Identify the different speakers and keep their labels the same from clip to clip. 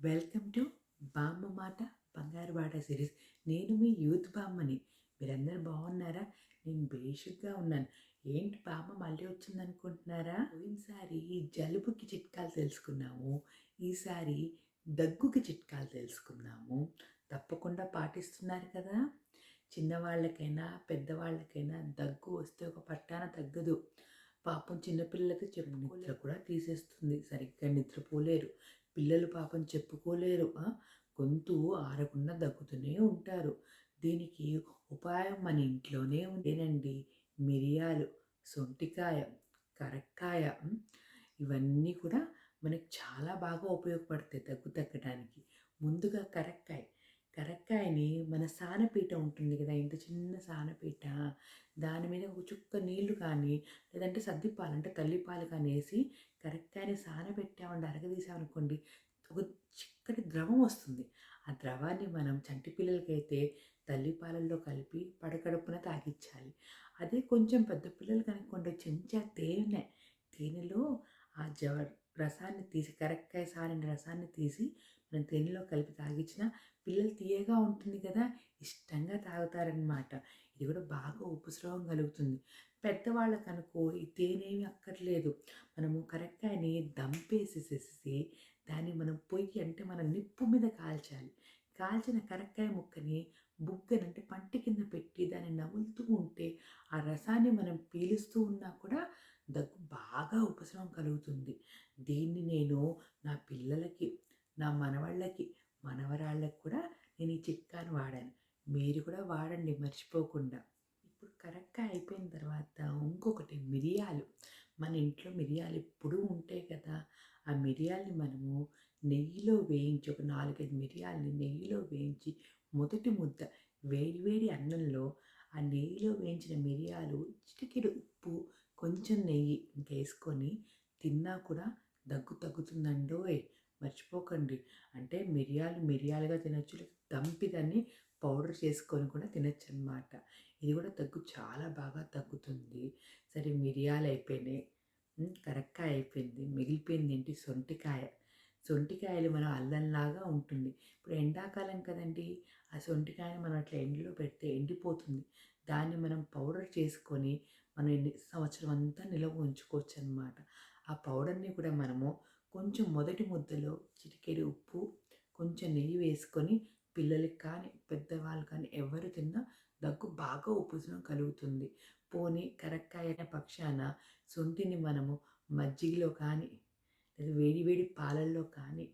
Speaker 1: Welcome to బామ్మ మాట బంగారు బాట సిరీస్. నేను మీ యూత్ బామ్మని. మీరందరూ బాగున్నారా? నేను బేషుగ్గా ఉన్నాను. ఏంటి బామ్మ మళ్ళీ వచ్చిందనుకుంటున్నారా? పోయినసారి జలుబుకి చిట్కాలు తెలుసుకున్నాము, ఈసారి దగ్గుకి చిట్కాలు తెలుసుకుందాము. తప్పకుండా పాటిస్తున్నారు కదా? చిన్నవాళ్ళకైనా పెద్దవాళ్ళకైనా దగ్గు వస్తే ఒక పట్టాన తగ్గదు. పాపం చిన్నపిల్లలకి నిద్ర కూడా తీసేస్తుంది, సరిగ్గా నిద్రపోలేరు. పిల్లలు పాపం చెప్పుకోలేరు, గొంతు ఆరకుండా దగ్గుతూనే ఉంటారు. దీనికి ఉపాయం మన ఇంట్లోనే ఉండేనండి. మిరియాలు, సొంటికాయ, కరక్కాయ, ఇవన్నీ కూడా మనకి చాలా బాగా ఉపయోగపడతాయి దగ్గు తగ్గడానికి. ముందుగా కరక్కాయని మన సానపీట ఉంటుంది కదా, ఇంత చిన్న సానపీట, దాని మీద ఒక చుక్క నీళ్లు కానీ లేదంటే సద్దిపాలు అంటే తల్లిపాలు కానీ వేసి కరక్కాయని సానబెట్టామండి, అరగదీసామనుకోండి, ఒక చిక్కటి ద్రవం వస్తుంది. ఆ ద్రవాన్ని మనం చంటి పిల్లలకైతే తల్లిపాలల్లో కలిపి పడకడుపున తాగించాలి. అదే కొంచెం పెద్ద పిల్లలు కనుక్కోండి, చెంచా తేనెలో ఆ రసాన్ని తీసి, కరక్కాయ సారిన రసాన్ని తీసి మనం తేనెలో కలిపి తాగించిన పిల్లలు తీయగా ఉంటుంది కదా, ఇష్టంగా తాగుతారనమాట. ఇది కూడా బాగా ఉపశమనం కలుగుతుంది. పెద్దవాళ్ళకు అనుకో ఈ తేనేమి అక్కర్లేదు. మనము కరక్కాయని దంపేసేసేసి దాన్ని మనం పొయ్యి అంటే మనం నిప్పు మీద కాల్చాలి. కాల్చిన కరక్కాయ ముక్కని బుగ్గనంటే పంట కింద పెట్టి దాన్ని నములుతూ ఉంటే ఆ రసాన్ని మనం పీలుస్తూ ఉన్నా కూడా దగ్గు బాగా ఉపశమనం కలుగుతుంది. దీన్ని నేను నా పిల్లలకి, నా మనవాళ్ళకి, మనవరాళ్ళకి కూడా నేను ఈ చిట్కాను వాడాను. మీరు కూడా వాడండి మర్చిపోకుండా. ఇప్పుడు కరక్కాయ అయిపోయిన తర్వాత ఇంకొకటి మిరియాలు. మన ఇంట్లో మిరియాలు ఎప్పుడూ ఉంటాయి కదా, ఆ మిరియాలని మనము నెయ్యిలో వేయించి, ఒక 4-5 మిరియాలని నెయ్యిలో వేయించి మొదటి ముద్ద వేడివేడి అన్నంలో ఆ నెయ్యిలో వేయించిన మిరియాలు, చిటికెడు ఉప్పు, కొంచెం నెయ్యి ఇంకేసుకొని తిన్నా కూడా దగ్గు తగ్గుతుందండోయ్. మర్చిపోకండి. అంటే మిరియాలుగా తినొచ్చు, దంపి దాన్ని పౌడర్ చేసుకొని కూడా తినొచ్చు అనమాట. ఇది కూడా దగ్గు చాలా బాగా తగ్గుతుంది. సరే, మిరియాలు అయిపోయినాయి, కరక్కాయ అయిపోయింది, మిగిలిపోయింది ఏంటి? సొంటికాయలు మనం అల్లంలాగా ఉంటుంది. ఇప్పుడు ఎండాకాలం కదండి, ఆ సొంటికాయని మనం అట్లా ఎండలో పెడితే ఎండిపోతుంది. దాన్ని మనం పౌడర్ చేసుకొని మనం సంవత్సరం అంతా నిల్వ ఉంచుకోవచ్చు అనమాట. ఆ పౌడర్ని కూడా మనము కొంచెం మొదటి ముద్దలో చిటికెడు ఉప్పు, కొంచెం నెయ్యి వేసుకొని పిల్లలకి కానీ పెద్దవాళ్ళు కానీ ఎవరు తిన్నా దగ్గు బాగా ఉపశమనం కలుగుతుంది. పోనీ కరక్కాయ పక్షాన సొంటిని మనము మజ్జిగలో కానీ లేదా వేడి వేడి పాలల్లో కానీ,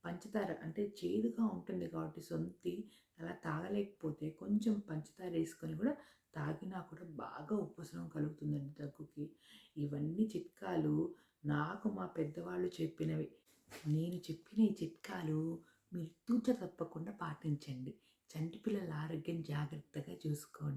Speaker 1: పంచదార అంటే చేదుగా ఉంటుంది కాబట్టి సొంటి అలా తాగలేకపోతే కొంచెం పంచదార వేసుకొని కూడా తాగినా కూడా బాగా ఉపశమనం కలుగుతుందండి దగ్గుకి. ఇవన్నీ చిట్కాలు నాకు మా పెద్దవాళ్ళు చెప్పినవి. నేను చెప్పిన ఈ చిట్కాలు మీరు తూచ తప్పకుండా పాటించండి. చంటి పిల్లల ఆరోగ్యం జాగ్రత్తగా చూసుకోండి.